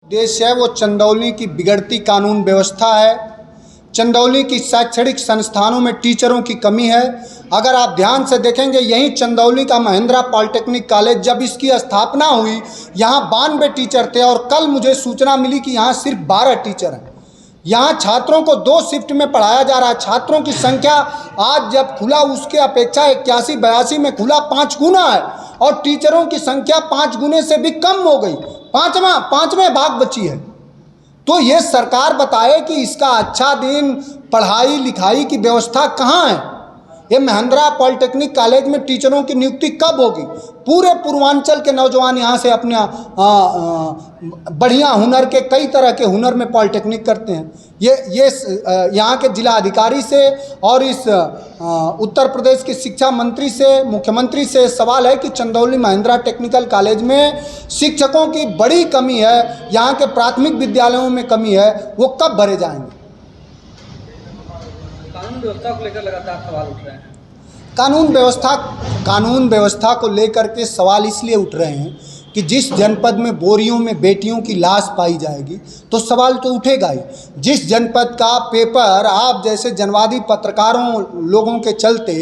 उद्देश्य है वो चंदौली की बिगड़ती कानून व्यवस्था है। चंदौली की शैक्षणिक संस्थानों में टीचरों की कमी है। अगर आप ध्यान से देखेंगे, यहीं चंदौली का महिंद्रा पॉलिटेक्निक कॉलेज, जब इसकी स्थापना हुई यहाँ 92 टीचर थे और कल मुझे सूचना मिली कि यहाँ सिर्फ 12 टीचर हैं। यहाँ छात्रों को 2 शिफ्ट में पढ़ाया जा रहा है। छात्रों की संख्या आज जब खुला उसके अपेक्षा 81-82 में खुला 5 गुना है और टीचरों की संख्या 5 गुने से भी कम हो गई, पाँचवें भाग बची है। तो ये सरकार बताए कि इसका अच्छा दिन पढ़ाई लिखाई की व्यवस्था कहाँ है। ये महिंद्रा पॉलिटेक्निक कॉलेज में टीचरों की नियुक्ति कब होगी। पूरे पूर्वांचल के नौजवान यहाँ से अपने बढ़िया हुनर के, कई तरह के हुनर में पॉलिटेक्निक करते हैं। ये यहाँ के जिला अधिकारी से और इस उत्तर प्रदेश के शिक्षा मंत्री से, मुख्यमंत्री से सवाल है कि चंदौली महिंद्रा टेक्निकल कॉलेज में शिक्षकों की बड़ी कमी है, यहाँ के प्राथमिक विद्यालयों में कमी है, वो कब भरे जाएंगे। कानून व्यवस्था को लेकर लगातार सवाल उठ रहे हैं। कानून व्यवस्था को लेकर के सवाल इसलिए उठ रहे हैं कि जिस जनपद में बोरियों में बेटियों की लाश पाई जाएगी तो सवाल तो उठेगा ही। जिस जनपद का पेपर आप जैसे जनवादी पत्रकारों लोगों के चलते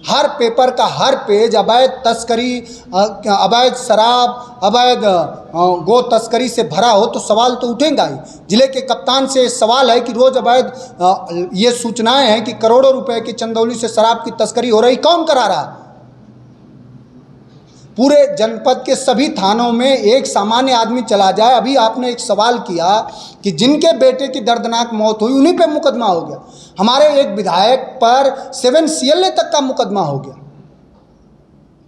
हर पेपर का हर पेज अवैध तस्करी, अवैध शराब, अवैध गो तस्करी से भरा हो तो सवाल तो उठेगा ही। जिले के कप्तान से सवाल है कि रोज़ अवैध ये सूचनाएं हैं कि करोड़ों रुपए की चंदौली से शराब की तस्करी हो रही, कौन करा रहा। पूरे जनपद के सभी थानों में एक सामान्य आदमी चला जाए। अभी आपने एक सवाल किया कि जिनके बेटे की दर्दनाक मौत हुई उन्हीं पे मुकदमा हो गया। हमारे एक विधायक पर 7 CLA तक का मुकदमा हो गया।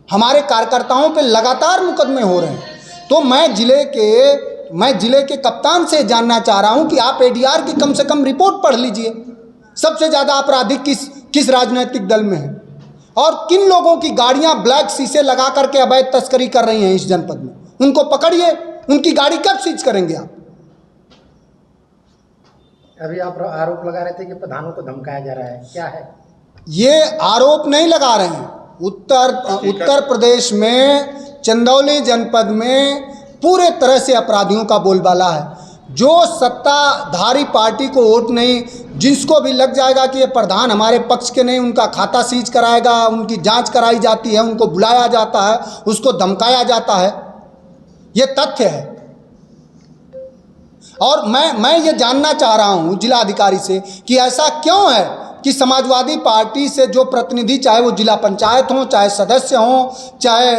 हमारे कार्यकर्ताओं पे लगातार मुकदमे हो रहे हैं। तो मैं जिले के कप्तान से जानना चाह रहा हूं कि आप ADR की कम से कम रिपोर्ट पढ़ लीजिए। सबसे ज़्यादा अपराधी किस राजनीतिक दल में है और किन लोगों की गाड़ियां ब्लैक शीशे लगा करके अवैध तस्करी कर रही हैं इस जनपद में, उनको पकड़िए। उनकी गाड़ी कब सीज करेंगे आप। अभी आप आरोप लगा रहे थे कि प्रधानों को धमकाया जा रहा है, क्या है ये? आरोप नहीं लगा रहे हैं। उत्तर प्रदेश में चंदौली जनपद में पूरे तरह से अपराधियों का बोलबाला है। जो सत्ताधारी पार्टी को वोट नहीं, जिसको भी लग जाएगा कि ये प्रधान हमारे पक्ष के नहीं, उनका खाता सीज कराएगा, उनकी जांच कराई जाती है, उनको बुलाया जाता है, उसको धमकाया जाता है। ये तथ्य है। और मैं ये जानना चाह रहा हूँ जिलाधिकारी से कि ऐसा क्यों है कि समाजवादी पार्टी से जो प्रतिनिधि, चाहे वो जिला पंचायत हों, चाहे सदस्य हों, चाहे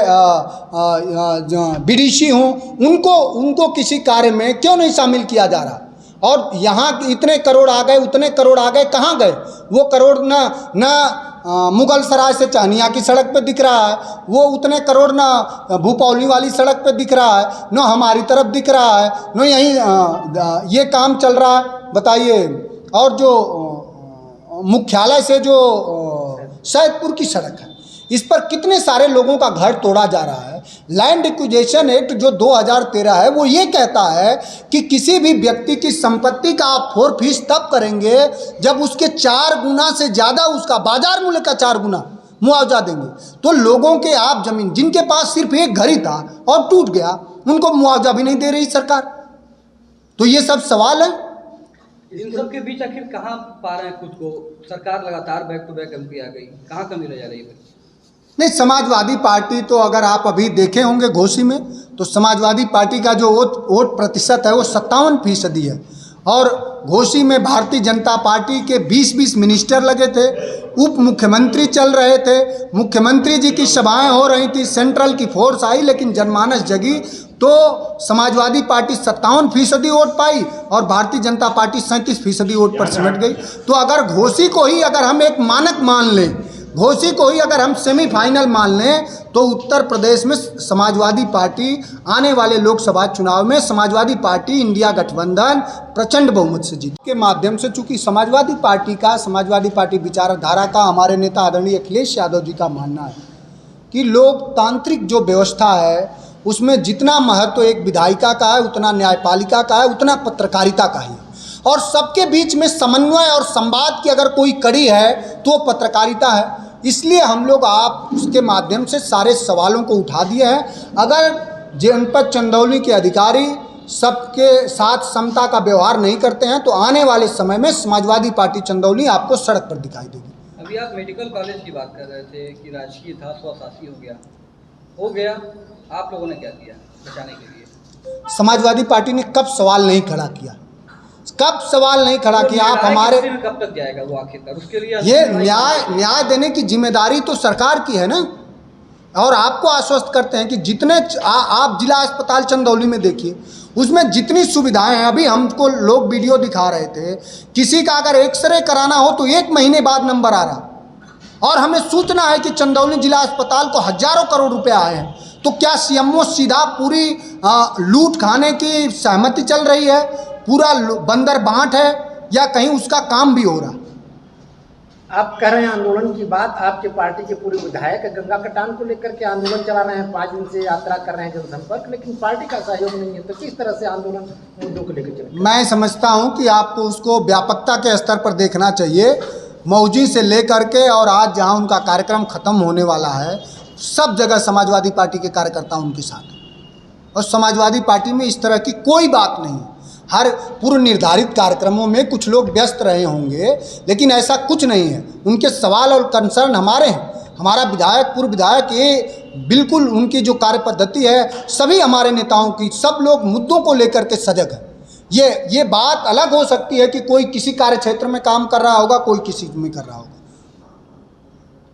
BDC हों, उनको किसी कार्य में क्यों नहीं शामिल किया जा रहा। और यहाँ इतने करोड़ आ गए, उतने करोड़ आ गए, कहाँ गए वो करोड़? न मुगल सराय से चाहनिया की सड़क पे दिख रहा है वो उतने करोड़, न भूपौली वाली सड़क पे दिख रहा है, न हमारी तरफ दिख रहा है, न यहीं ये काम चल रहा है। बताइए। और जो मुख्यालय से जो सैदपुर की सड़क है, इस पर कितने सारे लोगों का घर तोड़ा जा रहा है। लैंड एक्विजिशन एक्ट जो 2013 है वो ये कहता है कि किसी भी व्यक्ति की संपत्ति का आप फोरफीस तब करेंगे जब उसके 4 गुना से ज़्यादा, उसका बाजार मूल्य का 4 गुना मुआवजा देंगे। तो लोगों के आप जमीन, जिनके पास सिर्फ एक घर ही था और टूट गया, उनको मुआवजा भी नहीं दे रही सरकार। तो ये सब सवाल है। इन सब के बीच आखिर कहाँ पा रहे हैं खुद को? सरकार लगातार बैक टू बैक एमपी आ गई, कहाँ कमी रह जा रही है? नहीं, समाजवादी पार्टी तो अगर आप अभी देखे होंगे घोसी में, तो समाजवादी पार्टी का जो वोट प्रतिशत है वो 57% है। और घोसी में भारतीय जनता पार्टी के 20-20 मिनिस्टर लगे थे, उप मुख्यमंत्री चल रहे थे, मुख्यमंत्री जी की सभाएं हो रही थी, सेंट्रल की फोर्स आई, लेकिन जनमानस जगी तो समाजवादी पार्टी 57% वोट पाई और भारतीय जनता पार्टी 37% वोट पर सिमट गई। तो अगर घोसी को ही अगर हम एक मानक मान लें, घोसी को ही अगर हम सेमीफाइनल मान लें, तो उत्तर प्रदेश में समाजवादी पार्टी आने वाले लोकसभा चुनाव में समाजवादी पार्टी इंडिया गठबंधन प्रचंड बहुमत से जीत के माध्यम से। चूंकि समाजवादी पार्टी विचारधारा का हमारे नेता आदरणीय अखिलेश यादव जी का मानना है कि लोकतांत्रिक जो व्यवस्था है उसमें जितना महत्व एक विधायिका का है, उतना न्यायपालिका का है, उतना पत्रकारिता का है। और सबके बीच में समन्वय और संवाद की अगर कोई कड़ी है तो पत्रकारिता है। इसलिए हम लोग आप उसके माध्यम से सारे सवालों को उठा दिए हैं। अगर जनपद चंदौली के अधिकारी सबके साथ समता का व्यवहार नहीं करते हैं तो आने वाले समय में समाजवादी पार्टी चंदौली आपको सड़क पर दिखाई देगी। अभी आप मेडिकल कॉलेज की बात कर रहे थे कि राजकीय था, स्वशासी हो गया, आप लोगों ने क्या किया बचाने के लिए? समाजवादी पार्टी ने कब सवाल नहीं खड़ा किया, कब सवाल नहीं खड़ा किया? आप हमारे कब तक जाएगा वो आखिरकार? उसके लिए ये न्याय देने की जिम्मेदारी तो सरकार की है ना। और आपको आश्वस्त करते हैं कि जितने आप जिला अस्पताल चंदौली में देखिए, उसमें जितनी सुविधाएं हैं, अभी हमको लोग वीडियो दिखा रहे थे, किसी का अगर एक्सरे कराना हो तो 1 महीने बाद नंबर आ रहा। और हमें सूचना है कि चंदौली जिला अस्पताल को हजारों करोड़ रुपए आए हैं। तो क्या सीएमओ सीधा पूरी लूट खाने की सहमति चल रही है, पूरा बंदर बांट है, या कहीं उसका काम भी हो रहा? आप कह रहे हैं आंदोलन की बात, आपके पार्टी के पूरे विधायक गंगा कटान को लेकर के आंदोलन चला रहे हैं, 5 दिन से यात्रा कर रहे हैं जनसंपर्क, लेकिन पार्टी का सहयोग नहीं है, तो किस तरह से आंदोलन मुद्दों को लेकर चले? मैं समझता हूं कि आपको उसको व्यापकता के स्तर पर देखना चाहिए। मौजी से लेकर के और आज जहां उनका कार्यक्रम खत्म होने वाला है, सब जगह समाजवादी पार्टी के कार्यकर्ता उनके साथ हैं। और समाजवादी पार्टी में इस तरह की कोई बात नहीं। हर पूर्व निर्धारित कार्यक्रमों में कुछ लोग व्यस्त रहे होंगे, लेकिन ऐसा कुछ नहीं है। उनके सवाल और कंसर्न हमारे हैं। हमारा विधायक, पूर्व विधायक, ये बिल्कुल उनकी जो कार्य पद्धति है, सभी हमारे नेताओं की, सब लोग मुद्दों को लेकर के सजग है। ये बात अलग हो सकती है कि कोई किसी कार्य क्षेत्र में काम कर रहा होगा, कोई किसी में कर रहा होगा।